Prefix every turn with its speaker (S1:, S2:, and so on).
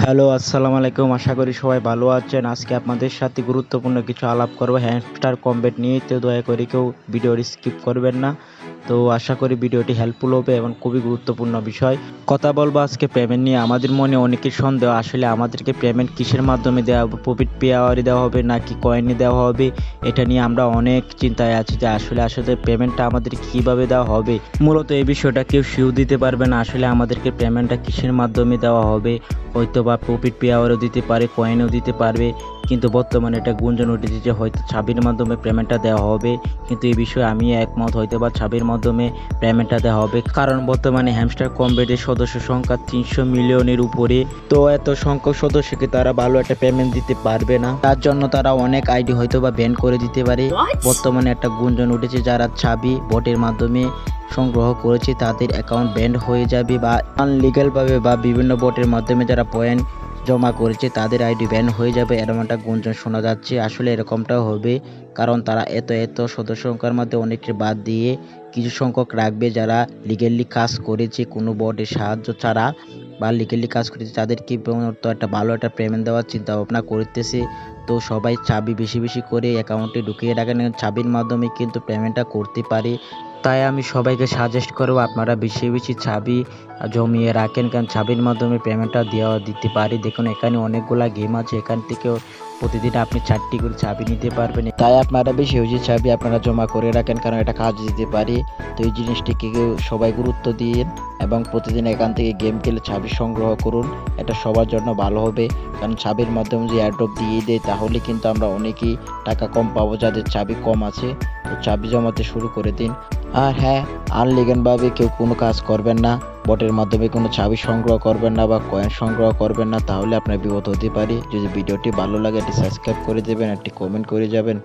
S1: Hello, আসসালামু আলাইকুম। আশা করি সবাই ভালো আছেন। আজকে আপনাদের সাথে গুরুত্বপূর্ণ কিছু আলাপ করব হ্যামস্টার কমব্যাট নিয়ে। তো দয়া করে কেউ ভিডিওটি স্কিপ করবেন না। তো আশা করি ভিডিওটি হেল্পফুল হবে এবং খুবই গুরুত্বপূর্ণ বিষয়। কথা বলবো আজকে পেমেন্ট নিয়ে। আমাদের মনে অনেকের সন্দেহ, আসলে আমাদেরকে পেমেন্ট কিসের মাধ্যমে দেওয়া হবে? প্রফিট পে আওয়ারে দেওয়া হবে নাকি কয়েনে দেওয়া হবে? এটা নিয়ে আমরা অনেক চিন্তায় আছি যে আসলে পেমেন্টটা আমাদের কিভাবে দেওয়া হবে। মূলত এই বিষয়টা কেউ শিও দিতে পারবে না। আসলে আমাদেরকে পেমেন্টটা কিসের মাধ্যমে দেওয়া হবে? হয়তো বা প্রফিট পে আওয়ারও দিতে পারে, কয়েনও দিতে পারবে, কিন্তু বর্তমানে এটা গুঞ্জন উঠেছে যে হয়তো ছাবির মাধ্যমে পেমেন্টটা দেওয়া হবে। কিন্তু এই বিষয়ে আমি একমত, হয়তো বা ছাবির মাধ্যমে পেমেন্টটা দেওয়া হবে, কারণ বর্তমানে হ্যামস্টার কমব্যাটের সদস্য সংখ্যা 300 মিলিয়নের উপরে। তো এত সংখ্যক সদস্যকে তারা ভালো একটা পেমেন্ট দিতে পারবে না, তার জন্য তারা অনেক আইডি হয়তো বা ব্যান করে দিতে পারে। বর্তমানে একটা গুঞ্জন উঠেছে যারা ছাবি বটের মাধ্যমে সংগ্রহ করেছে তাদের অ্যাকাউন্ট ব্যান্ড হয়ে যাবে, বা আনলিগালভাবে বা বিভিন্ন বটের মাধ্যমে যারা পয়েন্ট জমা করেছে তাদের আইডি ব্যান হয়ে যাবে, এরকম একটা গুঞ্জন শোনা যাচ্ছে। আসলে এরকমটাও হবে, কারণ তারা এত সদস্য সংখ্যার মধ্যে অনেককে বাদ দিয়ে কিছু সংখ্যক রাখবে যারা লিগেলি কাজ করেছে কোনো বটের সাহায্য ছাড়া, বা লিগেলি কাজ করেছে তাদেরকে তো একটা ভালো একটা পেমেন্ট দেওয়ার চিন্তা ভাবনা করতেছে। তো সবাই চাবি বেশি বেশি করে অ্যাকাউন্টে ঢুকিয়ে রাখেন, চাবির মাধ্যমে কিন্তু পেমেন্টটা করতে পারে। তাই আমি সবাইকে সাজেস্ট করব আপনারা বেশি বেশি চাবি জমিয়ে রাখেন, কারণ চাবির মাধ্যমে পেমেন্টটা দিতে পারি। দেখুন এখানে অনেকগুলা গেম আছে, এখান থেকেও প্রতিদিন আপনি 4টি করে চাবি নিতে পারবেন। তাই আপনারা বেশি বেশি চাবি আপনারা জমা করে রাখেন, কারণ এটা কাজ দিতে পারে। তো এই জিনিসটিকে সবাই গুরুত্ব দিন এবং প্রতিদিন এখান থেকে গেম খেলে চাবি সংগ্রহ করুন। এটা সবার জন্য ভালো হবে, কারণ চাবির মাধ্যমে যে এয়ারড্রপ দিয়ে দেয় তাহলে কিন্তু আমরা অনেকেই টাকা কম পাবো যাদের চাবি কম আছে। তো চাবি জমাতে শুরু করে দিন। আর হ্যাঁ, আনলিগালভাবে কেউ কোনো কাজ করবেন না, বটের মাধ্যমে কোনো চাবি সংগ্রহ করবেন না বা কয়েন সংগ্রহ করবেন না, তাহলে আপনার বিপদ হতে পারে। যদি ভিডিওটি ভালো লাগে একটি সাবস্ক্রাইব করে দেবেন, একটি কমেন্ট করে যাবেন।